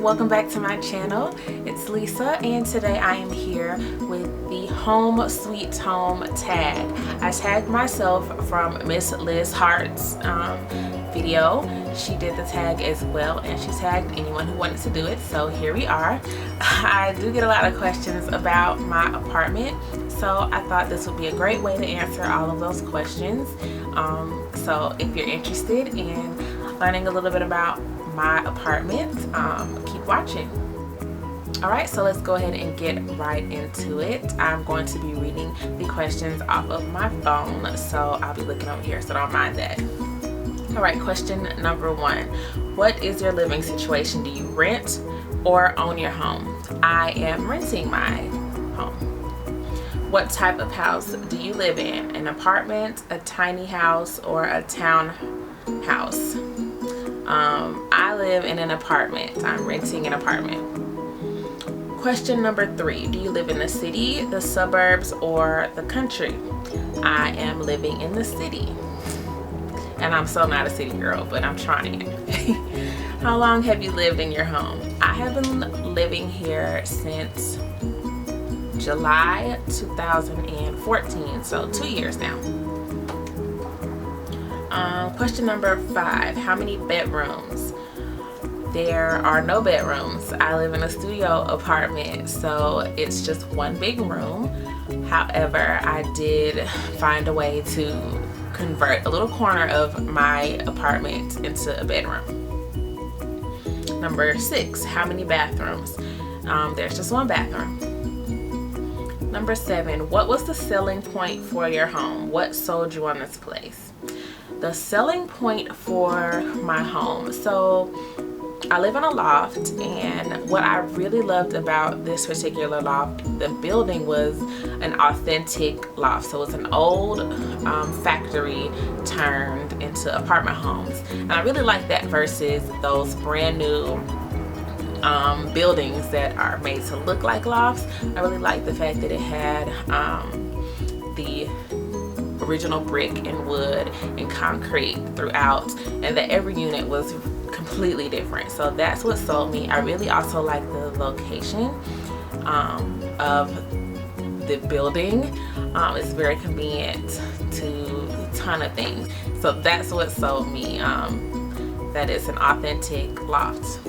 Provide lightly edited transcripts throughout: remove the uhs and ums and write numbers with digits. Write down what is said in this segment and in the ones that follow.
welcome back to my channel. It's Lisa, and today I am here with the Home Sweet Home tag. I tagged myself from Miss Liz Hart's video. She did the tag as well, and she tagged anyone who wanted to do it, so here we are. I do get a lot of questions about my apartment, so I thought this would be a great way to answer all of those questions. So if you're interested in learning a little bit about my apartment, keep watching. Alright, so let's go ahead and get right into it. I'm going to be reading the questions off of my phone, so I'll be looking over here, so don't mind that. Alright, question number 1. What is your living situation? Do you rent or own your home? I am renting my home. What type of house do you live in? An apartment, a tiny house, or a townhouse? I live in an apartment. I'm renting an apartment. Question number 3. Do you live in the city, the suburbs, or the country? I am living in the city. And I'm so not a city girl, but I'm trying. How long have you lived in your home? I have been living here since July 2014, so 2 years now. Question number 5. How many bedrooms? There are no bedrooms. I live in a studio apartment, so it's just one big room. However, I did find a way to convert a little corner of my apartment into a bedroom. Number 6. How many bathrooms? There's just one bathroom. Number 7. What was the selling point for your home? What sold you on this place? The selling point for my home, so I live in a loft, and what I really loved about this particular loft, the building, was an authentic loft. So it's an old factory turned into apartment homes, and I really like that versus those brand new buildings that are made to look like lofts. I really like the fact that it had the original brick and wood and concrete throughout, and that every unit was completely different. So that's what sold me. I really also like the location of the building. It's very convenient to a ton of things, so that's what sold me, that it's an authentic loft.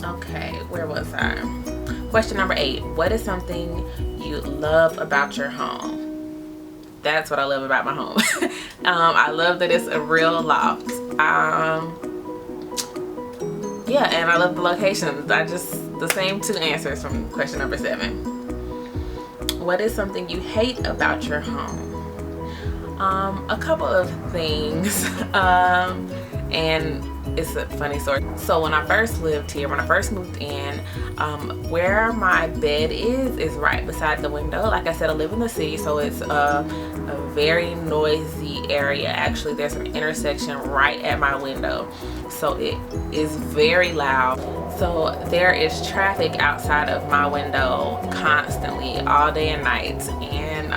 Okay, where was I? Question number 8. What is something you love about your home? That's what I love about my home. I love that it's a real loft. Yeah, and I love the location. The same 2 answers from question number 7. What is something you hate about your home? A couple of things, and it's a funny story. So when I first lived here, when I first moved in, where my bed is right beside the window. Like I said, I live in the city, so it's a very noisy area. Actually, there's an intersection right at my window, so it is very loud. So there is traffic outside of my window constantly, all day and night, and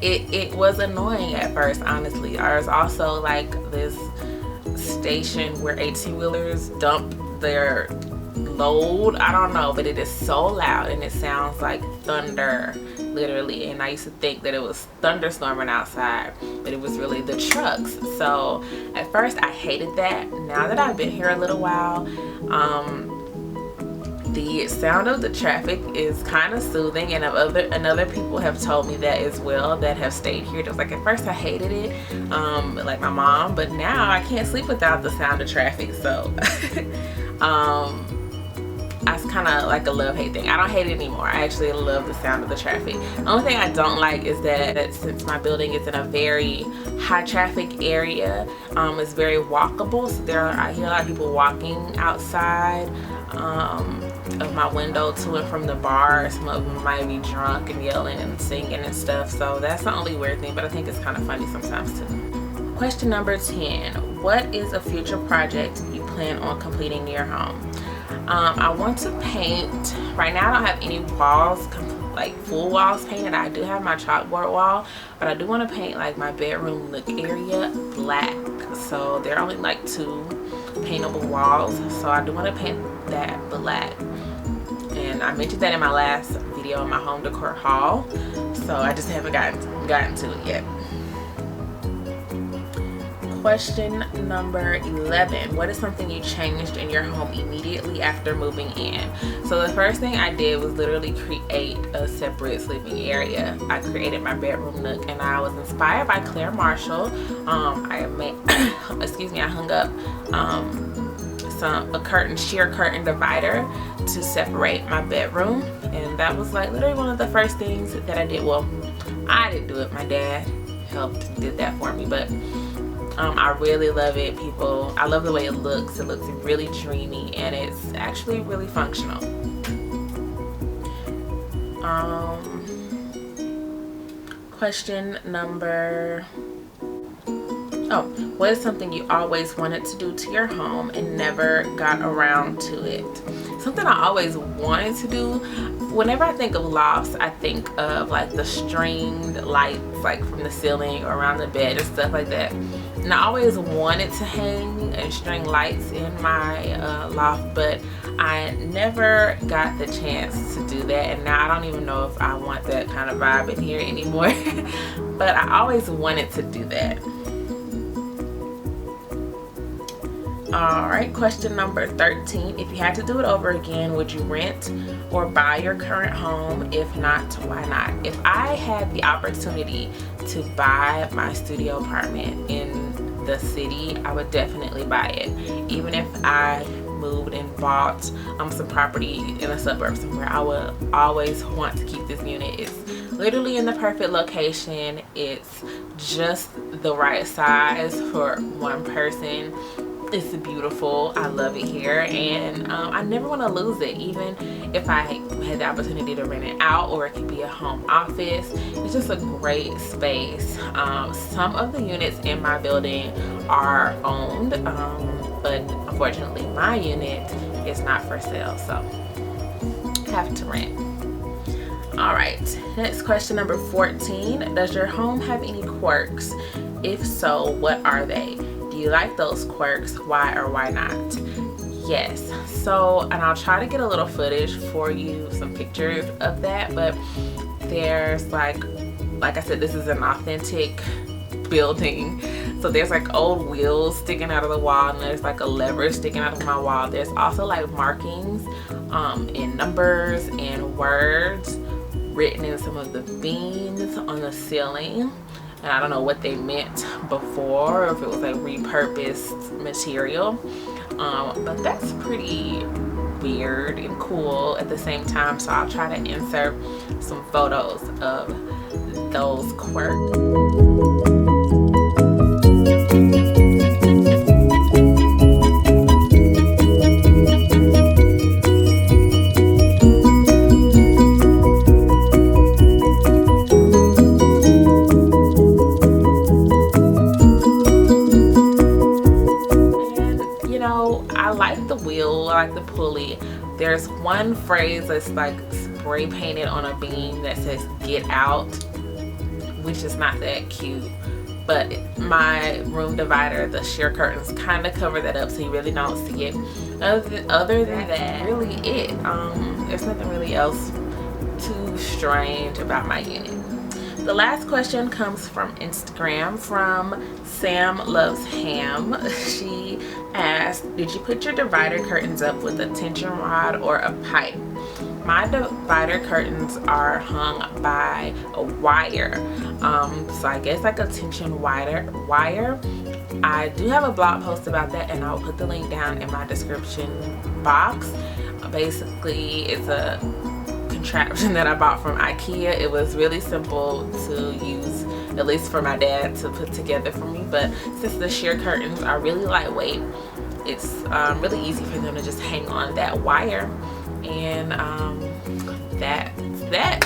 it was annoying at first, honestly. There's also like this station where 18-wheelers dump their load. I don't know, but it is so loud and it sounds like thunder, literally. And I used to think that it was thunderstorming outside, but it was really the trucks. So at first I hated that. Now that I've been here a little while, the sound of the traffic is kind of soothing, and other people have told me that as well, that have stayed here. It was like, at first I hated it, like my mom, but now I can't sleep without the sound of traffic. So that's kind of like a love-hate thing. I don't hate it anymore. I actually love the sound of the traffic. The only thing I don't like is that since my building is in a very high traffic area, it's very walkable. So I hear a lot of people walking outside of my window to and from the bar. Some of them might be drunk and yelling and singing and stuff. So that's the only weird thing, but I think it's kind of funny sometimes too. Question number 10. What is a future project you plan on completing in your home? I want to paint. Right now I don't have any walls, like full walls painted. I do have my chalkboard wall, but I do want to paint like my bedroom nook area black. So there are only like 2 paintable walls, so I do want to paint that black. And I mentioned that in my last video in my home decor haul, so I just haven't gotten to it yet. Question number 11. What is something you changed in your home immediately after moving in? So the first thing I did was literally create a separate sleeping area. I created my bedroom nook, and I was inspired by Claire Marshall. I hung up a sheer curtain divider to separate my bedroom, and that was like literally one of the first things that I did. Well, I didn't do it, my dad did that for me, but I really love it, people. I love the way it looks. It looks really dreamy, and it's actually really functional. Question number... what is something you always wanted to do to your home and never got around to it? Something I always wanted to do, whenever I think of lofts, I think of like the stringed lights like from the ceiling or around the bed and stuff like that. And I always wanted to hang and string lights in my loft, but I never got the chance to do that, and now I don't even know if I want that kind of vibe in here anymore. But I always wanted to do that. Alright, question number 13. If you had to do it over again, would you rent or buy your current home? If not, why not? If I had the opportunity to buy my studio apartment in the city, I would definitely buy it. Even if I moved and bought some property in a suburb somewhere, I would always want to keep this unit. It's literally in the perfect location. It's just the right size for one person. It's beautiful. I love it here, and I never want to lose it, even if I had the opportunity to rent it out, or it could be a home office. It's just a great space. Some of the units in my building are owned, but unfortunately my unit is not for sale, so I have to rent. Alright, next question number 14. Does your home have any quirks? If so, what are they? Do you like those quirks? Why or why not? Yes. So, and I'll try to get a little footage for you, some pictures of that, but there's like I said, this is an authentic building. So there's like old wheels sticking out of the wall, and there's like a lever sticking out of my wall. There's also like markings in numbers and words written in some of the beams on the ceiling. And I don't know what they meant before, or if it was like repurposed material, but that's pretty weird and cool at the same time. So I'll try to insert some photos of those quirks. I like the pulley. There's one phrase that's like spray painted on a beam that says "get out," which is not that cute, but my room divider, the sheer curtains, kind of cover that up, so you really don't see it. Other than that, really it. There's nothing really else too strange about my unit. The last question comes from Instagram, from Sam Loves Ham. She asked, did you put your divider curtains up with a tension rod or a pipe? My divider curtains are hung by a wire, so I guess like a tension wire. I do have a blog post about that, and I'll put the link down in my description box. Basically, it's a contraption that I bought from IKEA. It was really simple to use, at least for my dad to put together for me, but since the sheer curtains are really lightweight, it's really easy for them to just hang on that wire. And that's that.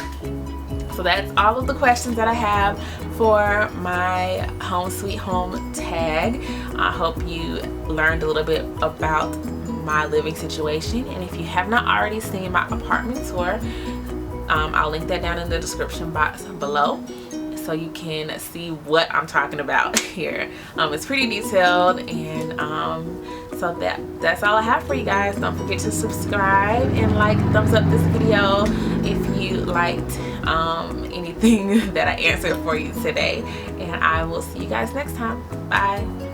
So that's all of the questions that I have for my home sweet home tag. I hope you learned a little bit about my living situation, and if you have not already seen my apartment tour, I'll link that down in the description box below so you can see what I'm talking about here. It's pretty detailed and So that's all I have for you guys. Don't forget to subscribe and thumbs up this video if you liked anything that I answered for you today, and I will see you guys next time. Bye.